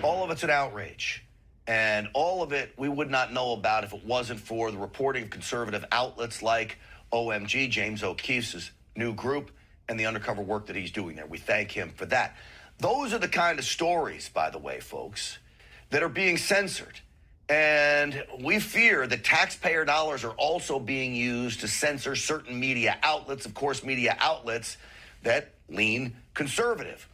all of it's an outrage. And all of it we would not know about if it wasn't for the reporting of conservative outlets like OMG, James O'Keefe's new group, and the undercover work that he's doing there. We thank him for that. Those are the kind of stories, by the way, folks, that are being censored. And we fear that taxpayer dollars are also being used to censor certain media outlets, of course, media outlets that lean conservative.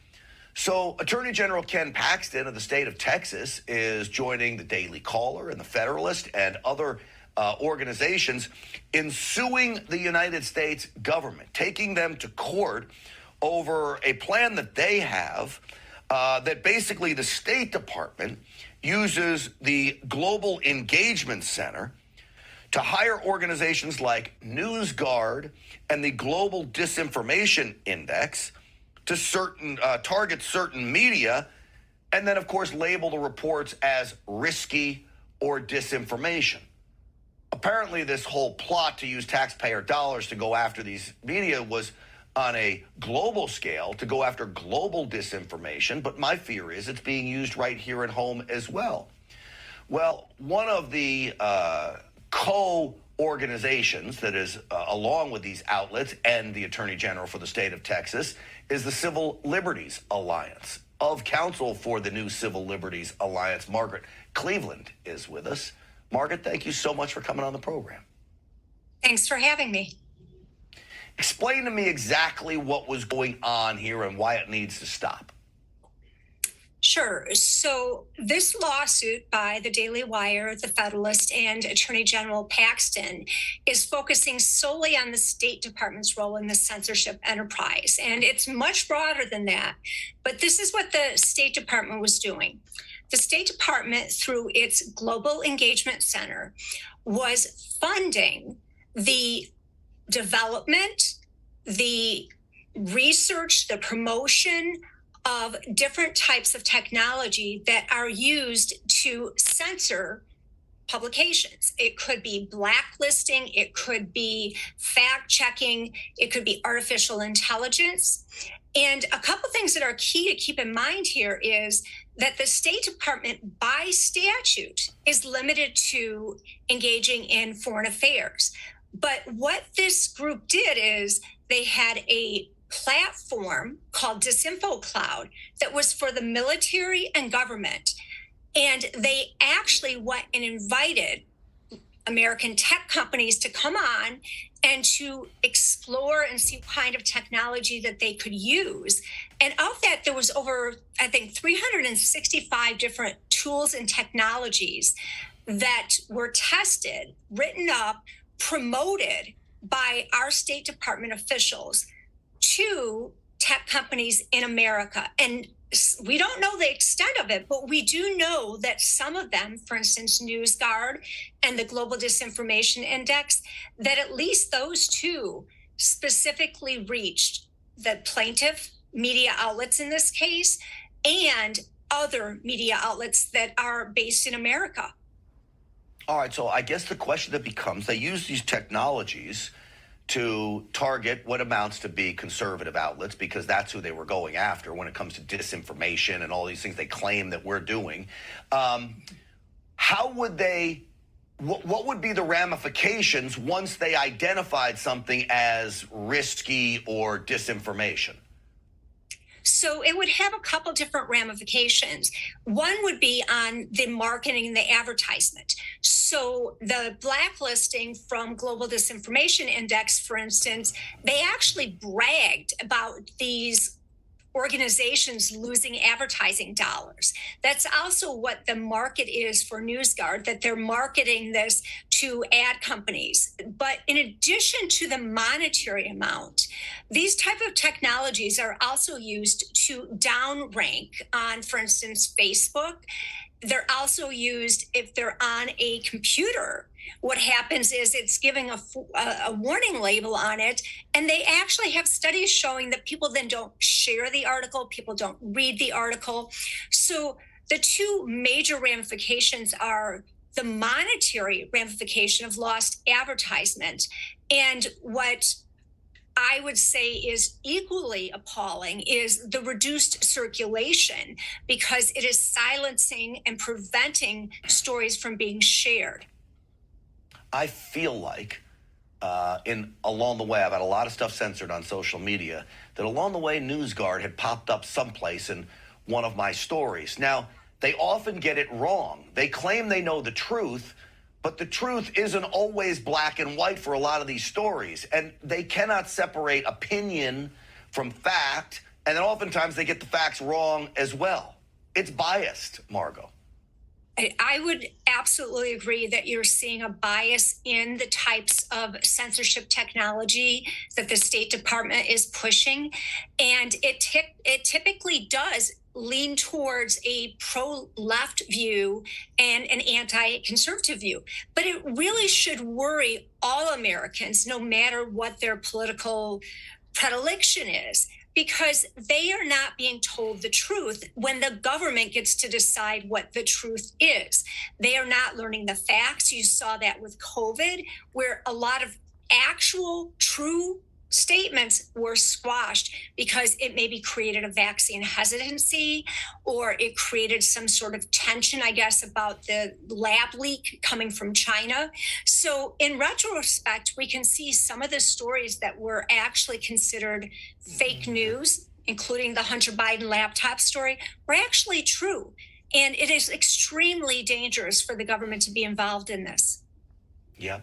So Attorney General Ken Paxton of the state of Texas is joining the Daily Caller and the Federalist and other organizations in suing the United States government, taking them to court over a plan that they have that basically the State Department uses the Global Engagement Center to hire organizations like NewsGuard and the Global Disinformation Index to target certain media, and then, of course, label the reports as risky or disinformation. Apparently, this whole plot to use taxpayer dollars to go after these media was on a global scale to go after global disinformation, but my fear is it's being used right here at home as well. Well, one of the co-organizations that is along with these outlets and the Attorney General for the state of Texas is the Civil Liberties Alliance. Of counsel for the new Civil Liberties Alliance, Margaret Cleveland is with us. Margaret, thank you so much for coming on the program. Thanks for having me. Explain to me exactly what was going on here and why it needs to stop. Sure. So this lawsuit by the Daily Wire, the Federalist, and Attorney General Paxton is focusing solely on the State Department's role in the censorship enterprise. And it's much broader than that. But this is what the State Department was doing. The State Department, through its Global Engagement Center, was funding the development, the research, the promotion of different types of technology that are used to censor publications. It could be blacklisting, it could be fact checking, it could be artificial intelligence. And a couple things that are key to keep in mind here is that the State Department, by statute, is limited to engaging in foreign affairs. But what this group did is they had a platform called Disinfo Cloud that was for the military and government. And they actually went and invited American tech companies to come on and to explore and see what kind of technology that they could use. And of that, there was over, I think, 365 different tools and technologies that were tested, written up, promoted by our State Department officials to tech companies in America. And we don't know the extent of it, but we do know that some of them, for instance, NewsGuard and the Global Disinformation Index, that at least those two specifically reached the plaintiff media outlets in this case and other media outlets that are based in America. All right, so I guess the question that becomes, they use these technologies to target what amounts to be conservative outlets because that's who they were going after when it comes to disinformation and all these things they claim that we're doing. How would they, what would be the ramifications once they identified something as risky or disinformation? So it would have a couple different ramifications. One would be on the marketing and the advertisement. So the blacklisting from Global Disinformation Index, for instance, they actually bragged about these organizations losing advertising dollars. That's also what the market is for NewsGuard, that they're marketing this to ad companies. But in addition to the monetary amount, these type of technologies are also used to downrank on, for instance, Facebook. They're also used if they're on a computer. What happens is it's giving a warning label on it, and they actually have studies showing that people then don't share the article, people don't read the article. So the two major ramifications are the monetary ramification of lost advertisement. And what I would say is equally appalling is the reduced circulation because it is silencing and preventing stories from being shared. I feel like along the way, I've had a lot of stuff censored on social media, that along the way, NewsGuard had popped up someplace in one of my stories. Now, they often get it wrong. They claim they know the truth, but the truth isn't always black and white for a lot of these stories. And they cannot separate opinion from fact. And then oftentimes they get the facts wrong as well. It's biased, Margot. I would absolutely agree that you're seeing a bias in the types of censorship technology that the State Department is pushing. And it typically does lean towards a pro-left view and an anti-conservative view. But it really should worry all Americans, no matter what their political predilection is, because they are not being told the truth when the government gets to decide what the truth is. They are not learning the facts. You saw that with COVID, where a lot of actual true statements were squashed because it maybe created a vaccine hesitancy, or it created some sort of tension, I guess, about the lab leak coming from China. So in retrospect, we can see some of the stories that were actually considered fake news, including the Hunter Biden laptop story, were actually true. And it is extremely dangerous for the government to be involved in this. Yeah.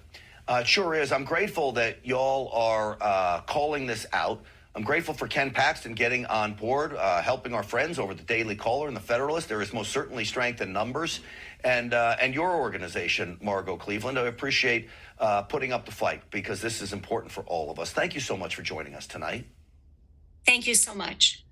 It sure is. I'm grateful that y'all are calling this out. I'm grateful for Ken Paxton getting on board, helping our friends over the Daily Caller and the Federalist. There is most certainly strength in numbers. And your organization, Margot Cleveland, I appreciate putting up the fight, because this is important for all of us. Thank you so much for joining us tonight. Thank you so much.